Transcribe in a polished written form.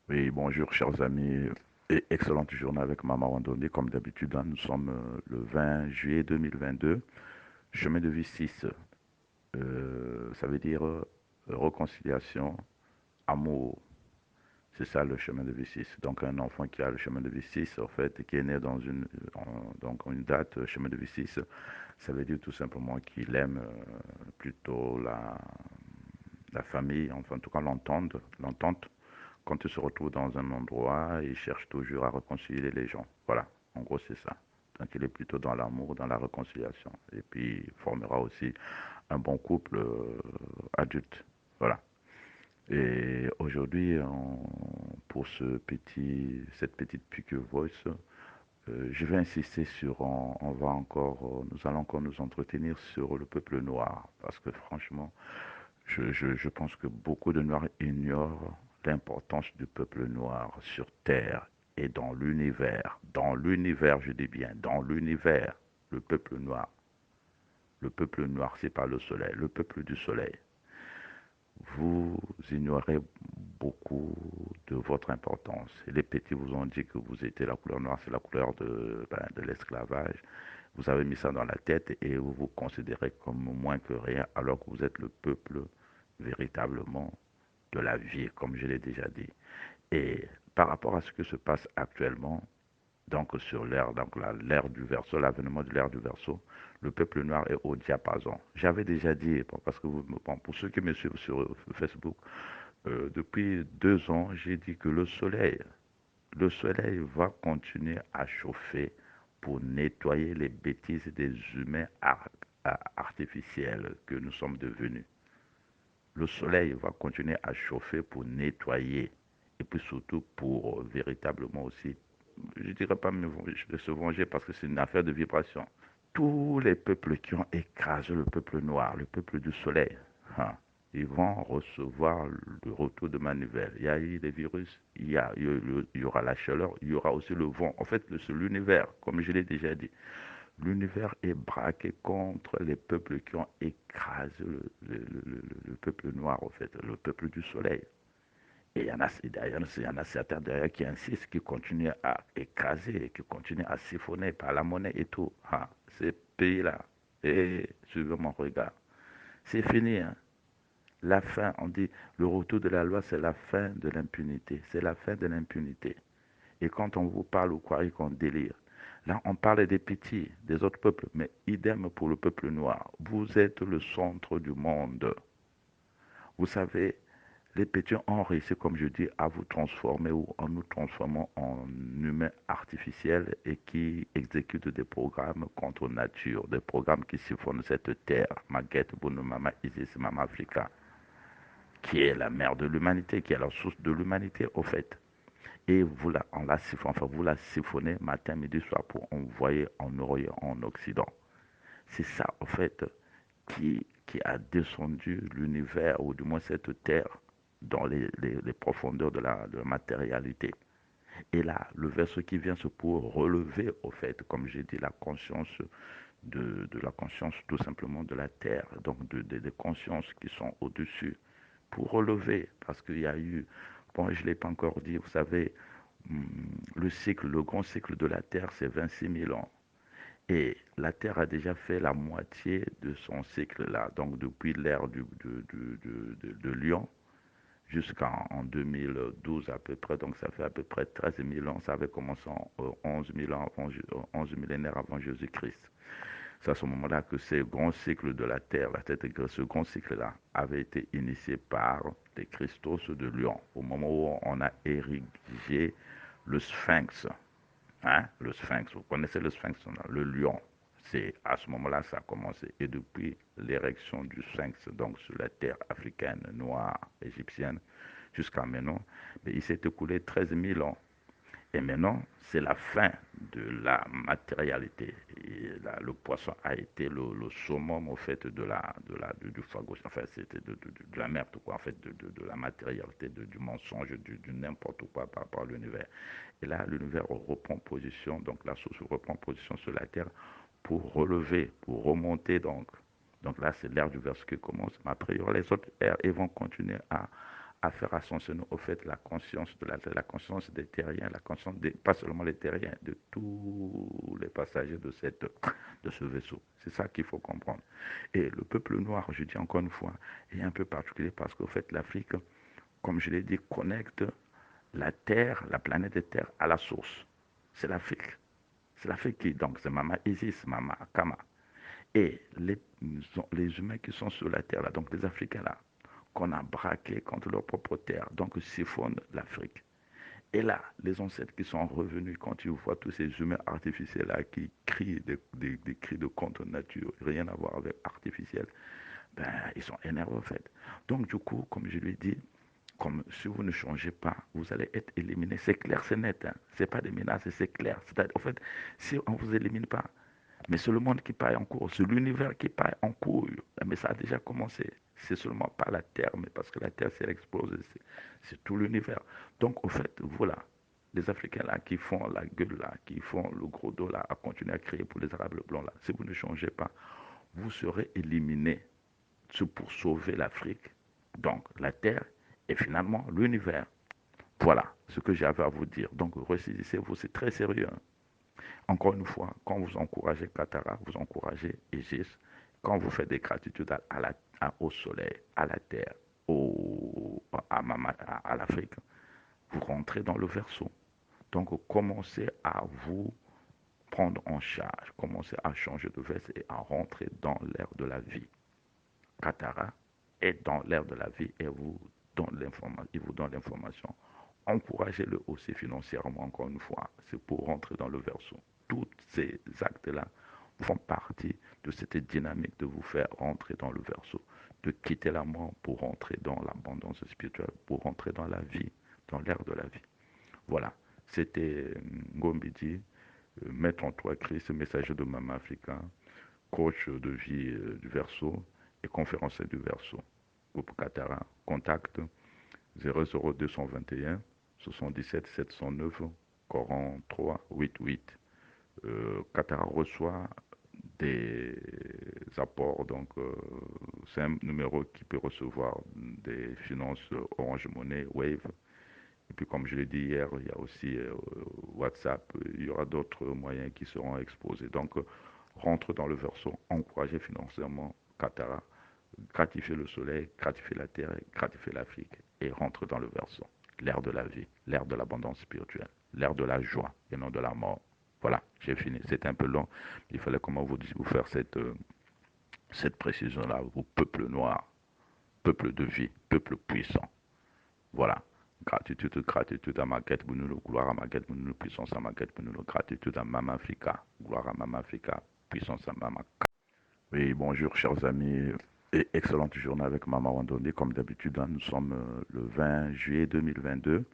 Oui, bonjour chers amis et excellente journée avec Maman Randonnée. Comme d'habitude, hein, nous sommes le 20 juillet 2022, chemin de vie 6. Ça veut dire réconciliation, amour. C'est ça le chemin de vie 6. Donc un enfant qui a le chemin de vie 6, en fait, qui est né dans donc une date chemin de vie 6, ça veut dire tout simplement qu'il aime plutôt la famille, enfin en tout cas l'entente. Quand il se retrouve dans un endroit, il cherche toujours à réconcilier les gens. Voilà, en gros c'est ça. Donc il est plutôt dans l'amour, dans la réconciliation. Et puis il formera aussi un bon couple adulte. Voilà. Et aujourd'hui, pour cette petite pique voice, je vais insister sur, nous allons encore nous entretenir sur le peuple noir, parce que franchement, je pense que beaucoup de Noirs ignorent l'importance du peuple noir sur Terre et dans l'univers. Dans l'univers, je dis bien, dans l'univers, le peuple noir. Le peuple noir, c'est pas le soleil, le peuple du soleil. Vous ignorez beaucoup de votre importance. Et les petits vous ont dit que vous étiez la couleur noire, c'est la couleur de l'esclavage. Vous avez mis ça dans la tête et vous vous considérez comme moins que rien alors que vous êtes le peuple véritablement de la vie, comme je l'ai déjà dit. Et par rapport à ce que se passe actuellement, donc sur l'ère, l'ère du verso, l'avènement de l'ère du verso, le peuple noir est au diapason. J'avais déjà dit, parce que pour ceux qui me suivent sur Facebook, depuis 2 ans, j'ai dit que le soleil va continuer à chauffer pour nettoyer les bêtises des humains artificiels que nous sommes devenus. Le soleil va continuer à chauffer pour nettoyer et puis surtout pour véritablement aussi, je ne dirais pas de se venger parce que c'est une affaire de vibration. Tous les peuples qui ont écrasé le peuple noir, le peuple du soleil, hein, ils vont recevoir le retour de manivelle. Il y a eu des virus, il y aura la chaleur, il y aura aussi le vent. En fait, c'est l'univers, comme je l'ai déjà dit. L'univers est braqué contre les peuples qui ont écrasé le peuple noir, en fait, le peuple du soleil. Et il y en a certains derrière qui insistent, qui continuent à écraser, qui continuent à siphonner par la monnaie et tout. Ah, ces pays-là, et suivez mon regard, c'est fini. Hein. La fin, on dit, le retour de la loi, c'est la fin de l'impunité. C'est la fin de l'impunité. Et quand on vous parle, vous croyez qu'on délire. Là, on parle des petits, des autres peuples, mais idem pour le peuple noir. Vous êtes le centre du monde. Vous savez, les petits ont réussi, comme je dis, à vous transformer ou en nous transformant en humains artificiels et qui exécutent des programmes contre nature, des programmes qui siphonnent cette terre, Maguette, Bonomama, Isis, Mama Africa, qui est la mère de l'humanité, qui est la source de l'humanité, au fait. Et vous la siphonnez matin, midi, soir pour envoyer en Orient, en Occident. C'est ça, en fait, qui a descendu l'univers, ou du moins cette terre, dans les profondeurs de la matérialité. Et là, le verset qui vient, c'est pour relever, au fait, comme j'ai dit, la conscience de la conscience tout simplement de la terre, donc des consciences qui sont au-dessus, pour relever, parce qu'il y a eu, bon, je ne l'ai pas encore dit, vous savez, le grand cycle de la Terre, c'est 26 000 ans. Et la Terre a déjà fait la moitié de son cycle là, donc depuis l'ère de Lion jusqu'en 2012 à peu près, donc ça fait à peu près 13 000 ans, ça avait commencé en 11 000 ans avant, 11 millénaires avant Jésus-Christ. C'est à ce moment-là que ce grand cycle de la Terre, ce grand cycle-là, avait été initié par les Christos de Lyon, au moment où on a érigé le Sphinx. Hein, le Sphinx, vous connaissez le Sphinx, le lion. C'est à ce moment-là que ça a commencé. Et depuis l'érection du Sphinx, donc sur la terre africaine, noire, égyptienne, jusqu'à maintenant, mais il s'est écoulé 13 000 ans. Et maintenant, c'est la fin de la matérialité. Et là, le poisson a été le summum, au fait, du phagos. Enfin, c'était de la merde, quoi, en fait, de la matérialité, du mensonge, du n'importe quoi par rapport à l'univers. Et là, l'univers reprend position, donc la source reprend position sur la Terre pour relever, pour remonter, donc. Donc là, c'est l'ère du verset qui commence. Mais après, il y aura les autres ères et vont continuer à faire ascensionner au fait la conscience de la conscience des terriens, la conscience des, pas seulement les terriens, de tous les passagers de ce vaisseau. C'est ça qu'il faut comprendre. Et le peuple noir, je dis encore une fois, est un peu particulier parce qu'au fait, l'Afrique, comme je l'ai dit, connecte la Terre, la planète Terre à la source. C'est l'Afrique. C'est l'Afrique qui, donc, c'est Mama Isis, Mama Akama. Et les humains qui sont sur la terre, là, donc les Africains là, qu'on a braqués contre leur propre terre, donc siphonnent l'Afrique. Et là, les ancêtres qui sont revenus, quand ils voient tous ces humains artificiels là qui crient des cris de contre nature, rien à voir avec artificiel, ben, ils sont énervés en fait. Donc du coup, comme je lui ai dit, comme si vous ne changez pas, vous allez être éliminé. C'est clair, c'est net. Hein. Ce n'est pas des menaces, c'est clair. En fait, si on ne vous élimine pas, mais c'est le monde qui paye en cours, c'est l'univers qui paye en cours. Mais ça a déjà commencé. C'est seulement pas la Terre, mais parce que la Terre, si elle explose, c'est tout l'univers. Donc, au fait, voilà, les Africains là qui font la gueule là, qui font le gros dos là, à continuer à crier pour les Arabes blancs là, si vous ne changez pas, vous serez éliminés. C'est pour sauver l'Afrique, donc la Terre et finalement l'univers. Voilà ce que j'avais à vous dire. Donc, ressaisissez-vous, c'est très sérieux. Hein. Encore une fois, quand vous encouragez Katara, vous encouragez Isis. Quand vous faites des gratitudes au soleil, à la terre, à l'Afrique, vous rentrez dans le verso. Donc, commencez à vous prendre en charge, commencez à changer de veste et à rentrer dans l'ère de la vie. Katara est dans l'ère de la vie et il vous donne l'information. Encouragez-le aussi financièrement, encore une fois. C'est pour rentrer dans le verso. Tous ces actes-là font partie de cette dynamique de vous faire rentrer dans le verso, de quitter la mort pour rentrer dans l'abondance spirituelle, pour rentrer dans la vie, dans l'ère de la vie. Voilà, c'était Ngombidi, maître en trois Christ, messager de Mama Africa, coach de vie du verso et conférencier du verso. Groupe Katara, contact 00221 77 709 43 88. Katara reçoit des apports, donc c'est un numéro qui peut recevoir des finances Orange Money, Wave. Et puis comme je l'ai dit hier, il y a aussi WhatsApp, il y aura d'autres moyens qui seront exposés. Donc rentre dans le verso, encouragez financièrement Katara, gratifier le soleil, gratifier la terre, gratifier l'Afrique et rentre dans le verso. L'ère de la vie, l'ère de l'abondance spirituelle, l'ère de la joie et non de la mort. Voilà, j'ai fini. C'était un peu long. Il fallait comment vous faire cette précision-là, vous peuple noir, peuple de vie, peuple puissant. Voilà. Gratitude, gratitude à Maguette Bounoulou, gloire à Maguette Bounoulou, puissance à Maguette Bounoulou, gratitude à Mama Africa, gloire à Mama Africa, puissance à Mama. Oui, bonjour chers amis et excellente journée avec Mama Wandoni. Comme d'habitude, hein, nous sommes le 20 juillet 2022